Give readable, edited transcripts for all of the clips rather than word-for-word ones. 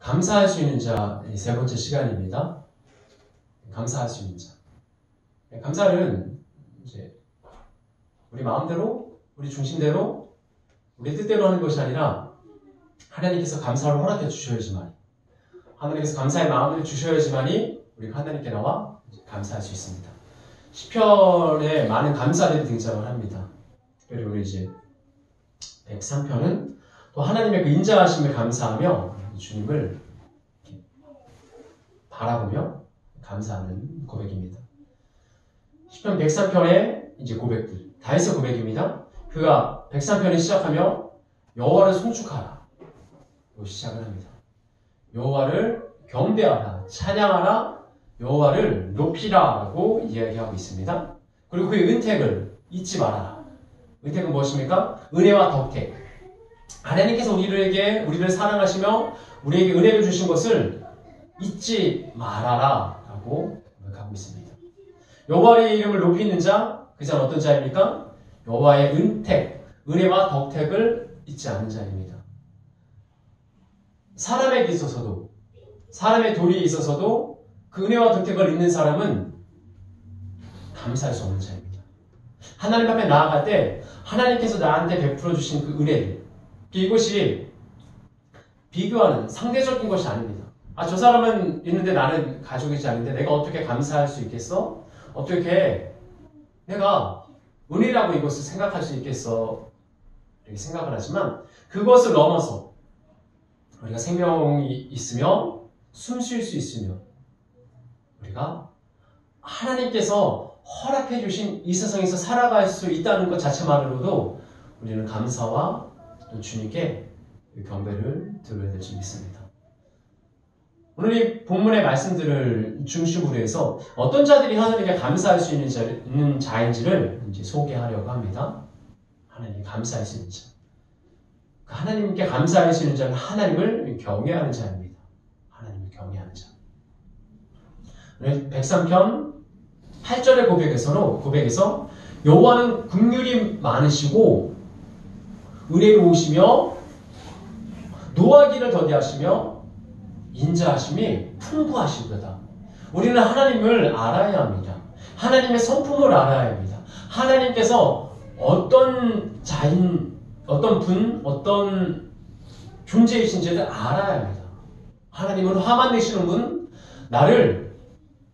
감사할 수 있는 자, 세 번째 시간입니다. 감사할 수 있는 자. 감사는 이제 우리 마음대로, 우리 중심대로, 우리 뜻대로 하는 것이 아니라 하나님께서 감사를 허락해 주셔야지만, 하나님께서 감사의 마음을 주셔야지만이 우리가 하나님께 나와 감사할 수 있습니다. 시편에 많은 감사들이 등장을 합니다. 특별히 우리 이제 103편은 또 하나님의 그 인자하심을 감사하며 주님을 바라보며 감사하는 고백입니다. 시편 103편의 이제 고백들, 다윗의 고백입니다. 그가 103편을 시작하며 여호와를 송축하라 시작을 합니다. 여호와를 경배하라, 찬양하라, 여호와를 높이라 라고 이야기하고 있습니다. 그리고 그의 은택을 잊지 말아라. 은택은 무엇입니까? 은혜와 덕택. 하나님께서 우리를 사랑하시며 우리에게 은혜를 주신 것을 잊지 말아라 라고 고백하고 있습니다. 여호와의 이름을 높이는 자, 그 자는 어떤 자입니까? 여호와의 은택, 은혜와 덕택을 잊지 않는 자입니다. 사람에게 있어서도, 사람의 도리에 있어서도 그 은혜와 덕택을 잊는 사람은 감사할 수 없는 자입니다. 하나님 앞에 나아갈 때 하나님께서 나한테 베풀어 주신 그 은혜들, 이것이 비교하는 상대적인 것이 아닙니다. 저 사람은 있는데 나는 가족이지 않은데 내가 어떻게 감사할 수 있겠어? 어떻게 내가 은혜라고 이것을 생각할 수 있겠어? 이렇게 생각을 하지만 그것을 넘어서 우리가 생명이 있으며 숨 쉴 수 있으며 우리가 하나님께서 허락해 주신 이 세상에서 살아갈 수 있다는 것 자체만으로도 우리는 감사와 또 주님께 경배를 드려야 될 줄 믿습니다. 오늘 이 본문의 말씀들을 중심으로 해서 어떤 자들이 하나님께 감사할 수 있는 자인지를 이제 소개하려고 합니다. 하나님께 감사할 수 있는 자. 하나님께 감사할 수 있는 자는 하나님을 경외하는 자입니다. 하나님을 경외하는 자. 103편 8절의 고백에서 여호와는 긍휼이 많으시고 은혜로우시며 노하기를 더디하시며 인자하심이 풍부하시도다. 우리는 하나님을 알아야 합니다. 하나님의 성품을 알아야 합니다. 하나님께서 어떤 자인, 어떤 분, 어떤 존재이신지를 알아야 합니다. 하나님은 화만 내시는 분, 나를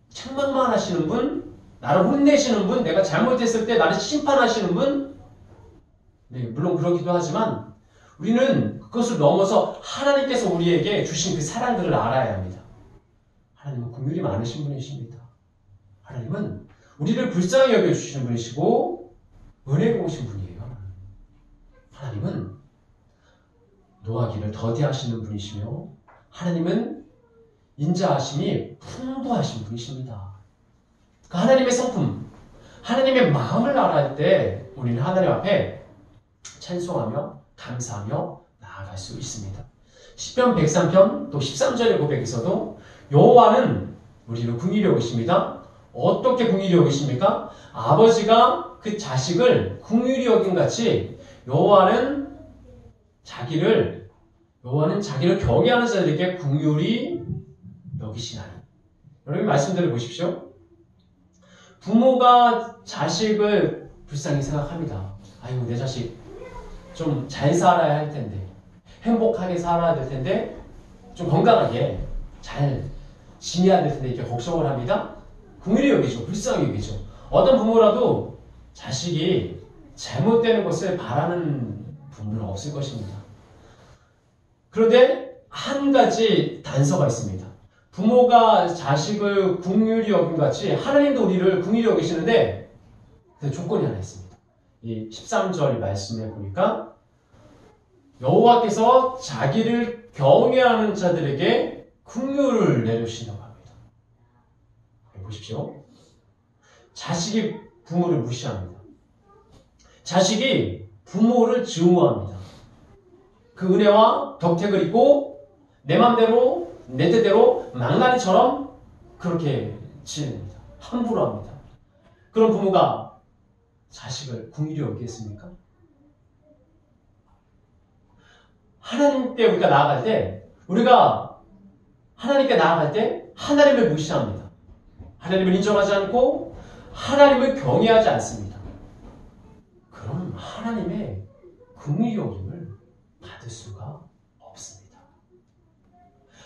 책망만 하시는 분, 나를 혼내시는 분, 내가 잘못했을 때 나를 심판하시는 분, 네, 물론 그러기도 하지만 우리는 그것을 넘어서 하나님께서 우리에게 주신 그 사랑들을 알아야 합니다. 하나님은 긍휼이 많으신 분이십니다. 하나님은 우리를 불쌍히 여겨주시는 분이시고 은혜로우신 분이에요. 하나님은 노하기를 더디하시는 분이시며 하나님은 인자하심이 풍부하신 분이십니다. 그 하나님의 성품, 하나님의 마음을 알아야 때 우리는 하나님 앞에 찬송하며 감사하며 나아갈 수 있습니다. 시편 103편 또 13절의 고백에서도 여호와는 우리를 긍휼히 여기십니다. 어떻게 긍휼히 여기십니까? 아버지가 그 자식을 긍휼히 여긴 같이 여호와는 자기를 경외하는 자들에게 긍휼히 여기시나니. 여러분 말씀들을 보십시오. 부모가 자식을 불쌍히 생각합니다. 아이고 내 자식 좀 잘 살아야 할 텐데, 행복하게 살아야 될 텐데, 좀 건강하게 잘 지내야 될 텐데 이렇게 걱정을 합니다. 긍휼히 여기죠. 불쌍히 여기죠. 어떤 부모라도 자식이 잘못되는 것을 바라는 부모는 없을 것입니다. 그런데 한 가지 단서가 있습니다. 부모가 자식을 긍휼히 여긴 같이 하나님도 우리를 긍휼히 여기시는데 그 조건이 하나 있습니다. 이 13절 말씀에 보니까 여호와께서 자기를 경외하는 자들에게 긍휼을 내려주신다고 합니다. 보십시오. 자식이 부모를 무시합니다. 자식이 부모를 증오합니다. 그 은혜와 덕택을 잊고 내 맘대로 내 뜻대로 망나니처럼 그렇게 지냅니다. 함부로 합니다. 그런 부모가 자식을 긍휼히 여기겠습니까? 하나님께 우리가 나아갈 때 우리가 하나님께 나아갈 때 하나님을 무시합니다. 하나님을 인정하지 않고 하나님을 경외하지 않습니다. 그럼 하나님의 긍휼히 여김을 받을 수가 없습니다.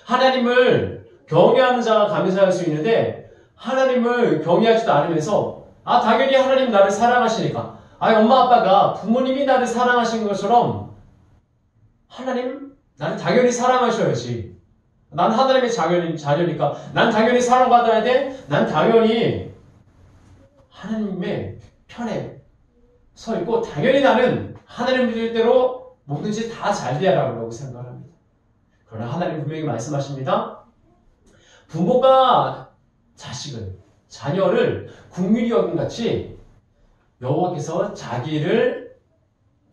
하나님을 경외하는 자가 감사할 수 있는데 하나님을 경외하지도 않으면서 당연히 하나님 나를 사랑하시니까 엄마 아빠가 부모님이 나를 사랑하신 것처럼 하나님 나를 당연히 사랑하셔야지. 난 하나님의 자녀니까 난 당연히 사랑받아야 돼. 난 당연히 하나님의 편에 서 있고 당연히 나는 하나님 뜻대로 뭐든지 다 잘 돼야 라고 생각을 합니다. 그러나 하나님 분명히 말씀하십니다. 부모가 자녀를 긍휼히 여김같이 여호와께서 자기를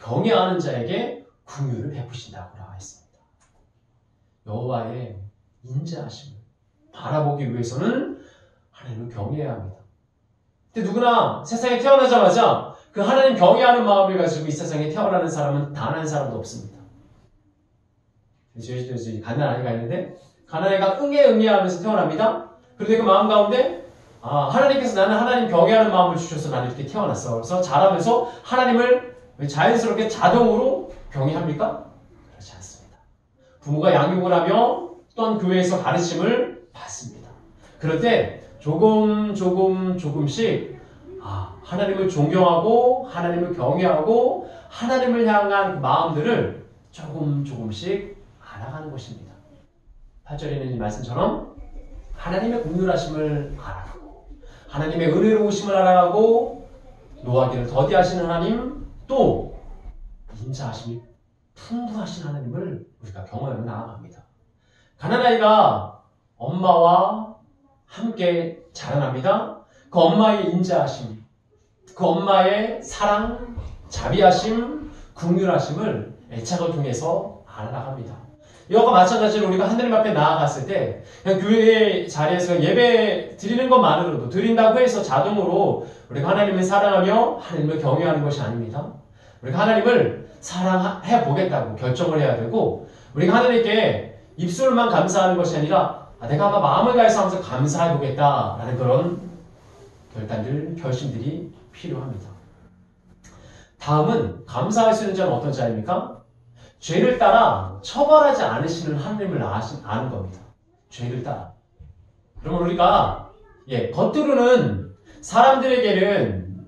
경외하는 자에게 긍휼을 베푸신다고 나와 있습니다. 여호와의 인자하심을 바라보기 위해서는 하나님을 경외해야 합니다. 근데 누구나 세상에 태어나자마자 그 하나님 경외하는 마음을 가지고 이 세상에 태어나는 사람은 단 한 사람도 없습니다. 저희 갓난아이가 있는데 갓난아이가 응애 하면서 태어납니다. 그런데 그 마음 가운데 하나님께서 나는 하나님 경외하는 마음을 주셔서 나는 이렇게 태어났어. 그래서 자라면서 하나님을 자연스럽게 자동으로 경외합니까? 그렇지 않습니다. 부모가 양육을 하며 또한 교회에서 가르침을 받습니다. 그럴 때 조금씩 하나님을 존경하고 하나님을 경외하고 하나님을 향한 마음들을 조금씩 알아가는 것입니다. 8절에 있는 이 말씀처럼 하나님의 긍휼하심을 알아가고 하나님의 은혜로우심을 알아가고 노하기를 더디하시는 하나님 또 인자하심이 풍부하신 하나님을 우리가 경험하며 나아갑니다. 가난아이가 엄마와 함께 자라납니다. 그 엄마의 인자하심, 그 엄마의 사랑, 자비하심, 긍휼하심을 애착을 통해서 알아갑니다. 이와 마찬가지로 우리가 하나님 앞에 나아갔을 때 그냥 교회 자리에서 예배 드리는 것만으로도 드린다고 해서 자동으로 우리가 하나님을 사랑하며 하나님을 경외하는 것이 아닙니다. 우리가 하나님을 사랑해 보겠다고 결정을 해야 되고 우리가 하나님께 입술만 감사하는 것이 아니라 내가 아마 마음을 다해서 하면서 감사해 보겠다라는 그런 결심들이 필요합니다. 다음은 감사할 수 있는 자는 어떤 자입니까? 죄를 따라 처벌하지 않으시는 하나님을 아는 겁니다. 죄를 따라. 그러면 우리가 겉으로는 사람들에게는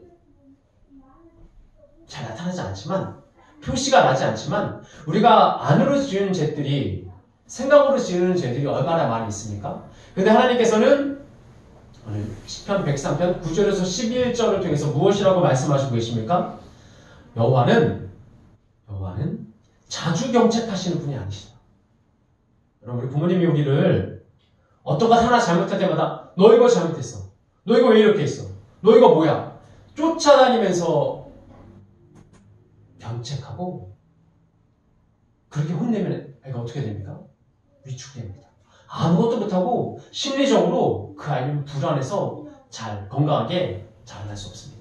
잘 나타나지 않지만 표시가 나지 않지만 우리가 안으로 지은 죄들이 생각으로 지은 죄들이 얼마나 많이 있습니까? 그런데 하나님께서는 오늘 시편 103편 9절에서 11절을 통해서 무엇이라고 말씀하시고 계십니까? 여호와는 자주 경책하시는 분이 아니시다. 여러분 우리 부모님이 우리를 어떤 것 하나 잘못할 때마다 너 이거 잘못했어. 너 이거 왜 이렇게 했어. 너 이거 뭐야. 쫓아다니면서 경책하고 그렇게 혼내면 애가 어떻게 됩니까? 위축됩니다. 아무것도 못하고 심리적으로 그 아이는 불안해서 잘 건강하게 자라날 수 없습니다.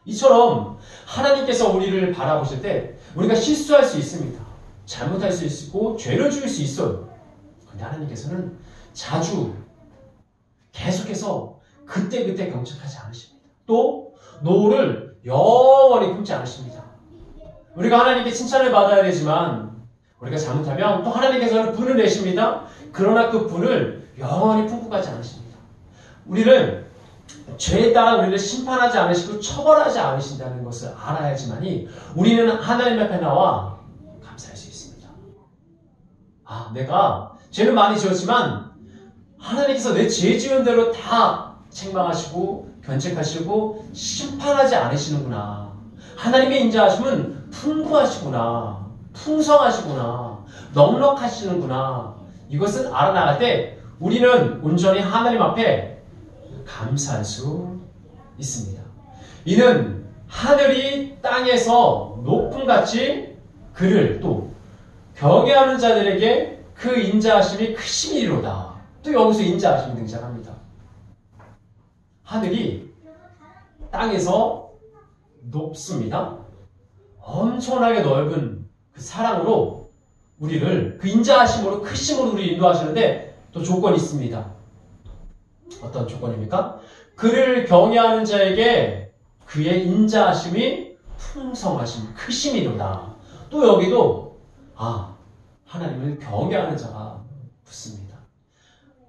이처럼 하나님께서 우리를 바라보실 때 우리가 실수할 수 있습니다. 잘못할 수 있고 죄를 지을 수 있어요. 그런데 하나님께서는 자주 계속해서 그때그때 경책하지 않으십니다. 또 노를 영원히 품지 않으십니다. 우리가 하나님께 칭찬을 받아야 되지만 우리가 잘못하면 또 하나님께서는 분을 내십니다. 그러나 그 분을 영원히 품고 가지 않으십니다. 우리를 죄에 따라 우리를 심판하지 않으시고 처벌하지 않으신다는 것을 알아야지만이 우리는 하나님 앞에 나와 감사할 수 있습니다. 내가 죄를 많이 지었지만 하나님께서 내 죄 지은 대로 다 책망하시고 견책하시고 심판하지 않으시는구나. 하나님의 인자하심은 풍부하시구나. 풍성하시구나. 넉넉하시는구나. 이것을 알아나갈 때 우리는 온전히 하나님 앞에 감사할 수 있습니다. 이는 하늘이 땅에서 높음같이 그를 또 경외하는 자들에게 그 인자하심이 크심이로다. 또 여기서 인자하심이 등장합니다. 하늘이 땅에서 높습니다. 엄청나게 넓은 그 사랑으로 우리를 그 인자하심으로 크심으로 우리 인도하시는데 또 조건이 있습니다. 어떤 조건입니까? 그를 경외하는 자에게 그의 인자하심이 풍성하심, 크심이로다. 또 여기도 하나님을 경외하는 자가 붙습니다.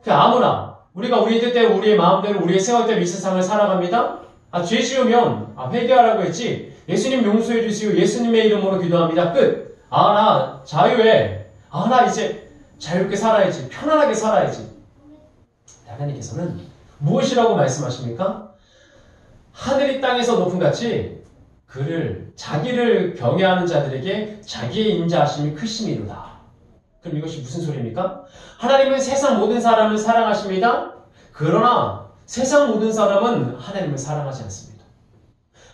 아무나 우리가 우리 뜻대로 우리의 마음대로 우리의 생각대로 이 세상을 살아갑니다. 죄 지으면 회개하라고 했지. 예수님 용서해 주시고 예수님의 이름으로 기도합니다. 끝. 나 자유해. 나 이제 자유롭게 살아야지. 편안하게 살아야지. 하나님께서는 무엇이라고 말씀하십니까? 하늘이 땅에서 높은 같이 자기를 경외하는 자들에게 자기의 인자하심이 크심이로다. 그럼 이것이 무슨 소리입니까? 하나님은 세상 모든 사람을 사랑하십니다. 그러나 세상 모든 사람은 하나님을 사랑하지 않습니다.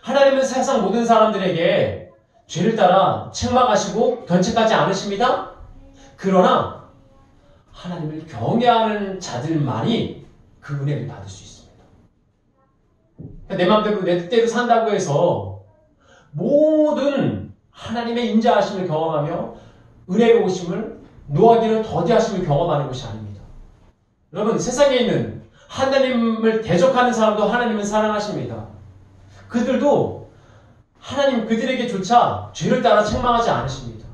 하나님은 세상 모든 사람들에게 죄를 따라 책망하시고 견책하지 않으십니다. 그러나 하나님을 경외하는 자들만이 그 은혜를 받을 수 있습니다. 내 마음대로 내 뜻대로 산다고 해서 모든 하나님의 인자하심을 경험하며 은혜로우심을 노하기는 더디하심을 경험하는 것이 아닙니다. 여러분, 세상에 있는 하나님을 대적하는 사람도 하나님은 사랑하십니다. 그들도 하나님 그들에게조차 죄를 따라 책망하지 않으십니다.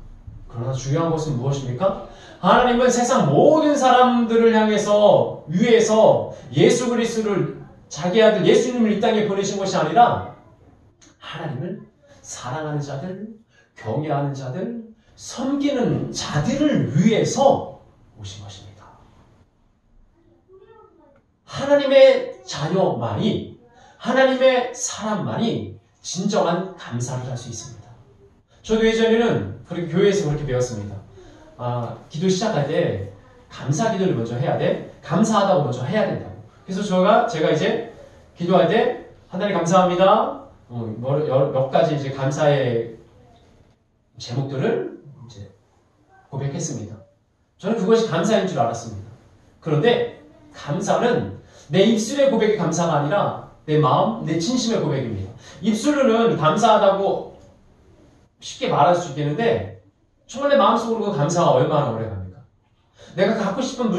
그러나 중요한 것은 무엇입니까? 하나님은 세상 모든 사람들을 향해서 위에서 예수 그리스도를 자기 아들 예수님을 이 땅에 보내신 것이 아니라 하나님을 사랑하는 자들, 경외하는 자들, 섬기는 자들을 위해서 오신 것입니다. 하나님의 자녀만이, 하나님의 사람만이 진정한 감사를 할 수 있습니다. 저도 예전에는 그렇게 교회에서 그렇게 배웠습니다. 기도 시작할 때 감사 기도를 먼저 해야 돼. 감사하다고 먼저 해야 된다고. 그래서 제가 이제 기도할 때 하나님 감사합니다. 몇 가지 이제 감사의 제목들을 이제 고백했습니다. 저는 그것이 감사인 줄 알았습니다. 그런데 감사는 내 입술의 고백이 감사가 아니라 내 마음, 내 진심의 고백입니다. 입술로는 감사하다고 쉽게 말할 수 있겠는데 정말 내 마음속으로 그 감사가 얼마나 오래갑니까? 내가 갖고 싶은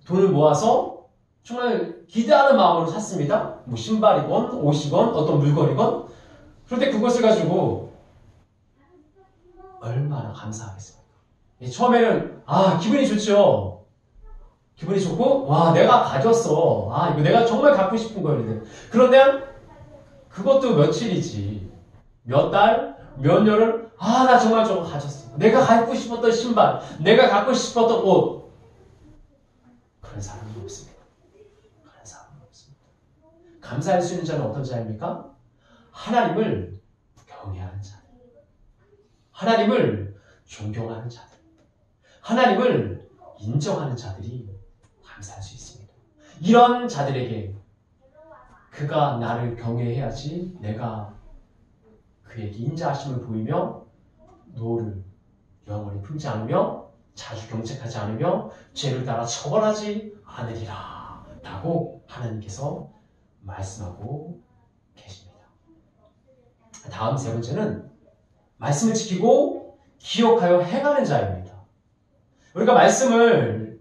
돈을 모아서 정말 기대하는 마음으로 샀습니다. 신발이건 옷이건 어떤 물건이건. 그런데 그것을 가지고 얼마나 감사하겠습니까? 처음에는 기분이 좋죠. 기분이 좋고 내가 가졌어. 이거 내가 정말 갖고 싶은 거였는데. 그런데 그것도 며칠이지. 몇 달, 몇 년을 나 정말 저거 가졌어. 내가 갖고 싶었던 신발, 내가 갖고 싶었던 옷. 그런 사람은 없습니다. 그런 사람은 없습니다. 감사할 수 있는 자는 어떤 자입니까? 하나님을 경외하는 자들, 하나님을 존경하는 자들, 하나님을 인정하는 자들이 감사할 수 있습니다. 이런 자들에게 그가 나를 경외해야지 내가 그에게 인자하심을 보이며 노를 영원히 품지 않으며 자주 경책하지 않으며 죄를 따라 처벌하지 않으리라 라고 하나님께서 말씀하고 계십니다. 다음 세 번째는 말씀을 지키고 기억하여 행하는 자입니다. 우리가 말씀을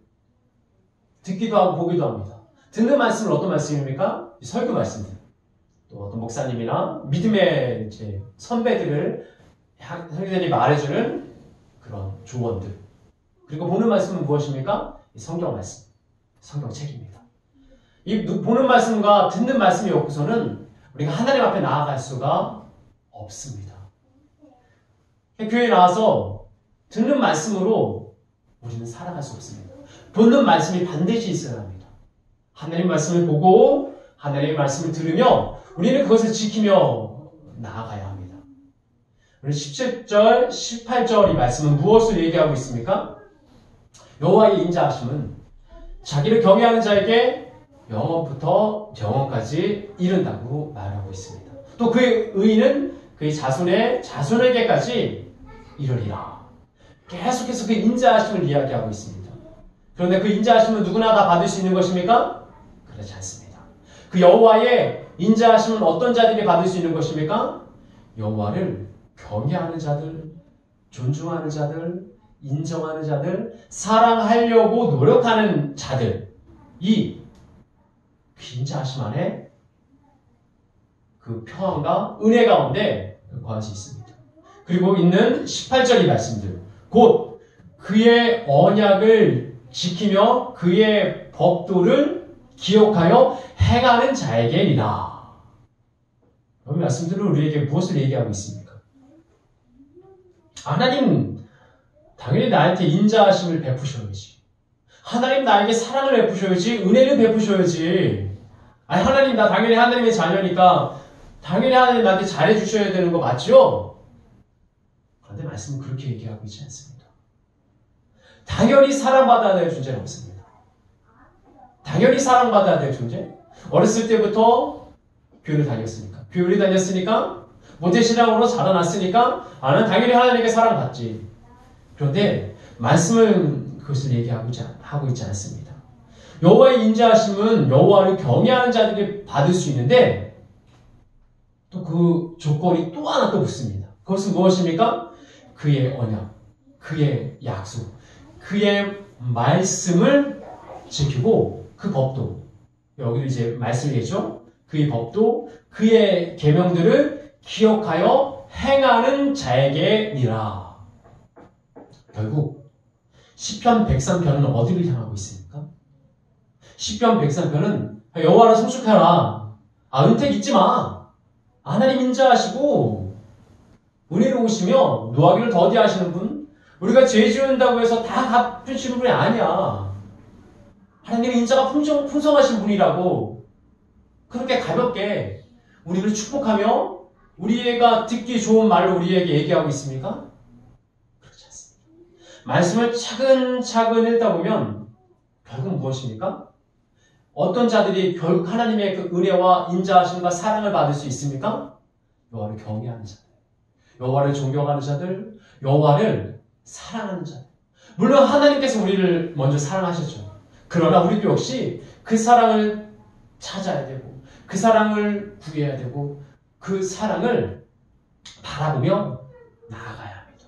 듣기도 하고 보기도 합니다. 듣는 말씀은 어떤 말씀입니까? 설교 말씀들. 또 어떤 목사님이나 믿음의 이제 선배들이 말해주는 그런 조언들. 그리고 보는 말씀은 무엇입니까? 성경 말씀, 성경책입니다. 이 보는 말씀과 듣는 말씀이 없고서는 우리가 하나님 앞에 나아갈 수가 없습니다. 교회에 나와서 듣는 말씀으로 우리는 살아갈 수 없습니다. 보는 말씀이 반드시 있어야 합니다. 하나님 말씀을 보고 하나님의 말씀을 들으며 우리는 그것을 지키며 나아가야 합니다. 오늘 17절, 18절 이 말씀은 무엇을 얘기하고 있습니까? 여호와의 인자하심은 자기를 경외하는 자에게 영원부터 영원까지 이른다고 말하고 있습니다. 또 그의 의는 그의 자손에게까지 이르리라. 계속해서 그 인자하심을 이야기하고 있습니다. 그런데 그 인자하심은 누구나 다 받을 수 있는 것입니까? 그렇지 않습니다. 그 여호와의 인자하심은 어떤 자들이 받을 수 있는 것입니까? 여호와를 경외하는 자들, 존중하는 자들, 인정하는 자들, 사랑하려고 노력하는 자들, 이 인자하심 안에 그 평안과 은혜 가운데 거할 수 있습니다. 그리고 있는 18절의 말씀들, 곧 그의 언약을 지키며 그의 법도를 기억하여 행하는 자에게니라. 이 말씀들은 우리에게 무엇을 얘기하고 있습니까? 하나님 당연히 나한테 인자하심을 베푸셔야지. 하나님 나에게 사랑을 베푸셔야지. 은혜를 베푸셔야지. 아니 하나님 나 당연히 하나님의 자녀니까 당연히 하나님 나한테 잘해주셔야 되는 거 맞죠? 그런데 말씀은 그렇게 얘기하고 있지 않습니다. 당연히 사랑받아야 될 존재는 없습니다. 당연히 사랑받아야 될 존재? 어렸을 때부터 교회를 다녔으니까. 교회를 다녔으니까 모태신앙으로 자라났으니까 나는 당연히 하나님께 사랑받지. 그런데 말씀은 그것을 얘기하고 있지 않습니다. 여호와의 인자하심은 여호와를 경외하는 자들이 받을 수 있는데 또 그 조건이 또 하나 또 붙습니다. 그것은 무엇입니까? 그의 언약, 그의 약속, 그의 말씀을 지키고 그 법도 여기도 이제 말씀이겠죠? 그의 법도 그의 계명들을 기억하여 행하는 자에게니라. 결국 시편 103편은 어디를 향하고 있습니까? 시편 103편은 여호와를 송축하라. 은택 잊지 마. 하나님 인자하시고 은혜로우시며 노하기를 더디하시는 분. 우리가 죄 지은다고 해서 다 갚으시는 분이 아니야. 하나님의 인자가 풍성하신 분이라고 그렇게 가볍게 우리를 축복하며 우리가 듣기 좋은 말로 우리에게 얘기하고 있습니까? 그렇지 않습니다. 말씀을 차근차근 읽다 보면 결국 무엇입니까? 어떤 자들이 결국 하나님의 그 은혜와 인자하심과 사랑을 받을 수 있습니까? 여호와를 경외하는 자들, 여호와를 존경하는 자들, 여호와를 사랑하는 자들. 물론 하나님께서 우리를 먼저 사랑하셨죠. 그러나 우리도 역시 그 사랑을 찾아야 되고 그 사랑을 구해야 되고 그 사랑을 바라보며 나아가야 합니다.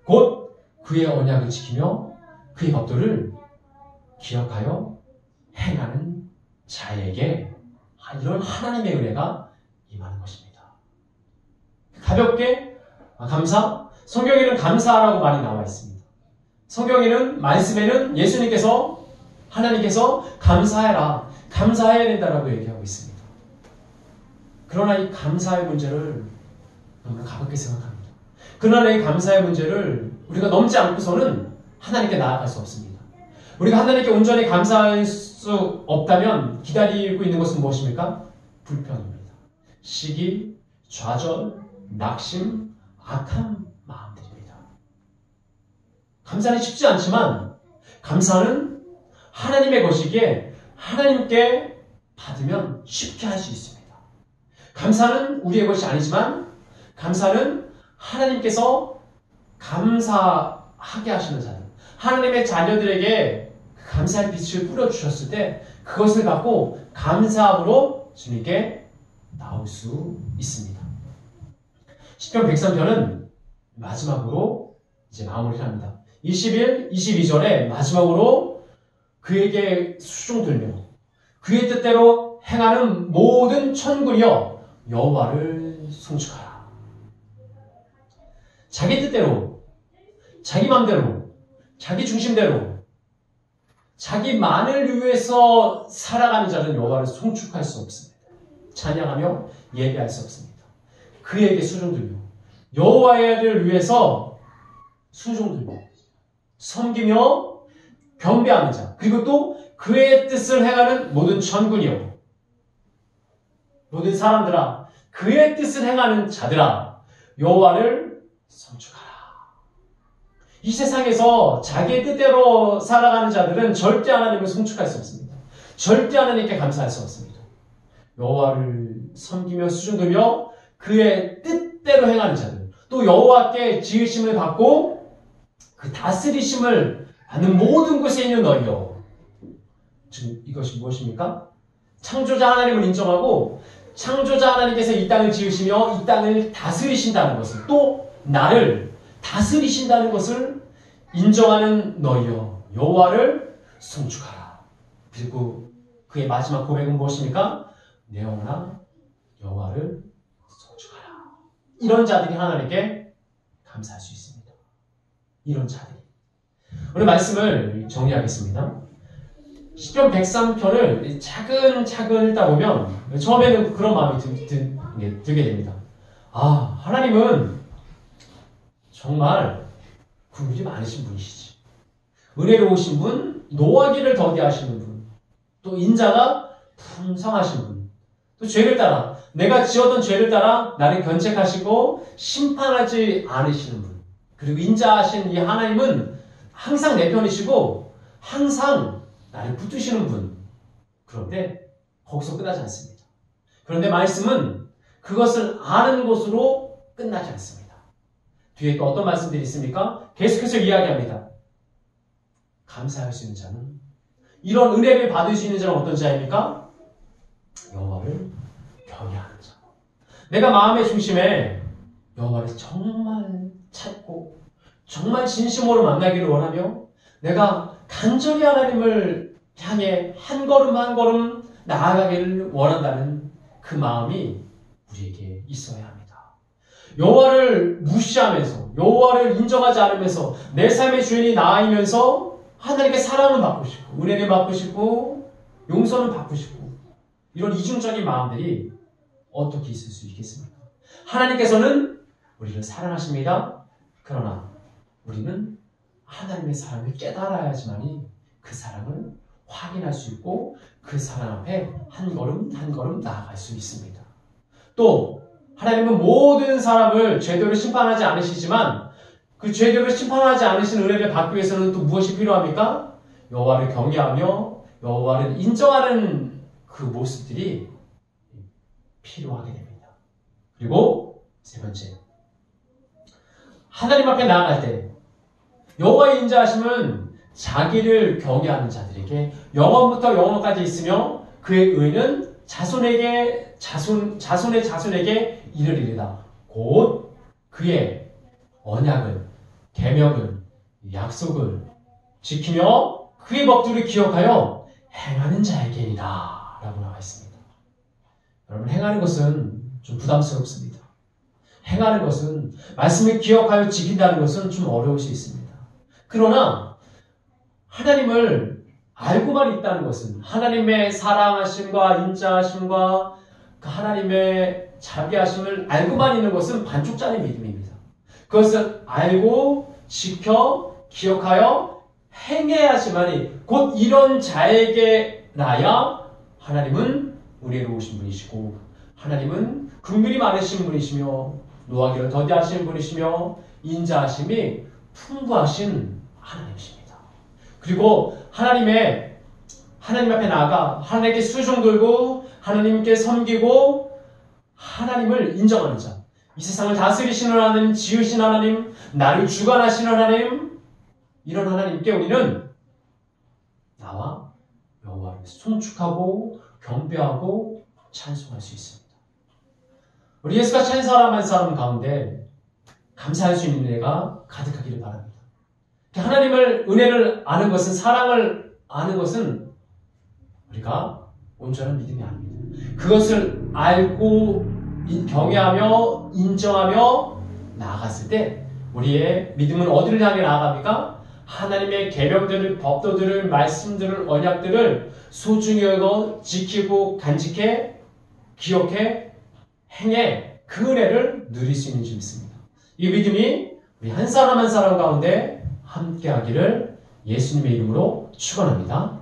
곧 그의 언약을 지키며 그의 법도를 기억하여 행하는 자에게 이런 하나님의 은혜가 임하는 것입니다. 가볍게 감사, 성경에는 감사라고 많이 나와 있습니다. 성경에는 말씀에는 예수님께서 하나님께서 감사해라, 감사해야 된다라고 얘기하고 있습니다. 그러나 이 감사의 문제를 너무나 가볍게 생각합니다. 그러나 이 감사의 문제를 우리가 넘지 않고서는 하나님께 나아갈 수 없습니다. 우리가 하나님께 온전히 감사할 수 없다면 기다리고 있는 것은 무엇입니까? 불평입니다. 시기, 좌절, 낙심, 악한 마음들입니다. 감사는 쉽지 않지만 감사는 하나님의 것이기에 하나님께 받으면 쉽게 할 수 있습니다. 감사는 우리의 것이 아니지만 감사는 하나님께서 감사하게 하시는 자들, 하나님의 자녀들에게 감사의 빛을 뿌려주셨을 때 그것을 갖고 감사함으로 주님께 나올 수 있습니다. 시편 103편은 마지막으로 이제 마무리를 합니다. 21, 22절에 마지막으로 그에게 수종들며 그의 뜻대로 행하는 모든 천군이여 여호와를 송축하라. 자기 뜻대로, 자기 맘대로, 자기 중심대로 자기만을 위해서 살아가는 자는 여호와를 송축할 수 없습니다. 찬양하며 예배할 수 없습니다. 그에게 수종들며 여호와를 위해서 수종들며 섬기며 경배하는 자, 그리고 또 그의 뜻을 행하는 모든 천군이여, 모든 사람들아, 그의 뜻을 행하는 자들아, 여호와를 송축하라. 이 세상에서 자기의 뜻대로 살아가는 자들은 절대 하나님을 송축할 수 없습니다. 절대 하나님께 감사할 수 없습니다. 여호와를 섬기며 수종들며 그의 뜻대로 행하는 자들, 또 여호와께 지으심을 받고 그 다스리심을 받는 모든 곳에 있는 너희여. 지금 이것이 무엇입니까? 창조자 하나님을 인정하고 창조자 하나님께서 이 땅을 지으시며 이 땅을 다스리신다는 것을, 또 나를 다스리신다는 것을 인정하는 너희여 여호와를 송축하라. 그리고 그의 마지막 고백은 무엇입니까? 내 영혼아 여호와를 송축하라. 이런 자들이 하나님께 감사할 수 있습니다. 이런 자들이. 오늘 말씀을 정리하겠습니다. 시편 103편을 차근차근 읽다 보면 처음에는 그런 마음이 들게 됩니다. 아, 하나님은 정말 긍휼이 많으신 분이시지. 은혜로우신 분, 노하기를 더디하시는 분, 또 인자가 풍성하신 분, 또 죄를 따라 내가 지었던 죄를 따라 나를 견책하시고 심판하지 않으시는 분, 그리고 인자하신 이 하나님은 항상 내 편이시고 항상 나를 붙드시는 분. 그런데 거기서 끝나지 않습니다. 그런데 말씀은 그것을 아는 것으로 끝나지 않습니다. 뒤에 또 어떤 말씀들이 있습니까? 계속해서 이야기합니다. 감사할 수 있는 자는, 이런 은혜를 받을 수 있는 자는 어떤 자입니까? 여호와를 경외하는 자. 내가 마음의 중심에 여호와를 정말 찾고 정말 진심으로 만나기를 원하며 내가 간절히 하나님을 향해 한 걸음 한 걸음 나아가기를 원한다는 그 마음이 우리에게 있어야 합니다. 여호와를 무시하면서 여호와를 인정하지 않으면서 내 삶의 주인이 나이면서 하나님께 사랑을 받고 싶고 은혜를 받고 싶고 용서는 받고 싶고 이런 이중적인 마음들이 어떻게 있을 수 있겠습니까? 하나님께서는 우리를 사랑하십니다. 그러나 우리는 하나님의 사랑을 깨달아야지만이 그 사랑을 확인할 수 있고 그 사랑 앞에 한 걸음 한 걸음 나아갈 수 있습니다. 또 하나님은 모든 사람을 죄대로 심판하지 않으시지만 그 죄대로 심판하지 않으신 은혜를 받기 위해서는 또 무엇이 필요합니까? 여호와를 경외하며 여호와를 인정하는 그 모습들이 필요하게 됩니다. 그리고 세 번째, 하나님 앞에 나아갈 때 여호와의 인자하심은 자기를 경외하는 자들에게 영원부터 영원까지 있으며 그의 의는 자손의 자손에게 이르리이다. 곧 그의 언약을, 계명을, 약속을 지키며 그의 법도를 기억하여 행하는 자에게이다 라고 나와 있습니다. 여러분, 행하는 것은 좀 부담스럽습니다. 행하는 것은, 말씀을 기억하여 지킨다는 것은 좀 어려울 수 있습니다. 그러나 하나님을 알고만 있다는 것은, 하나님의 사랑하심과 인자하심과 그 하나님의 자비하심을 알고만 있는 것은 반쪽짜리 믿음입니다. 그것을 알고 지켜 기억하여 행해야지만이 곧 이런 자에게라야 하나님은 은혜로우신 분이시고 하나님은 긍휼이 많으신 분이시며 노하기를 더디하신 분이시며 인자하심이 풍부하신 하나님이십니다. 그리고 하나님 앞에 나아가 하나님께 수종 들고 하나님께 섬기고 하나님을 인정하는 자, 이 세상을 다스리시는 하나님, 지으신 하나님, 나를 주관하시는 하나님, 이런 하나님께 우리는 나와 여호와를 송축하고 경배하고 찬송할 수 있습니다. 우리 예수가 찬송한 한 사람 가운데 감사할 수 있는 은혜가 가득하기를 바랍니다. 하나님을, 은혜를 아는 것은, 사랑을 아는 것은 우리가 온전한 믿음이 아닙니다. 그것을 알고 경외하며 인정하며 나아갔을 때 우리의 믿음은 어디를 향해 나아갑니까? 하나님의 계명들을, 법도들을, 말씀들을, 언약들을 소중히 여겨 지키고 간직해 기억해 행해 그 은혜를 누릴 수 있는 줄 믿습니다. 이 믿음이 우리 한 사람 한 사람 가운데 함께하기를 예수님의 이름으로 축원합니다.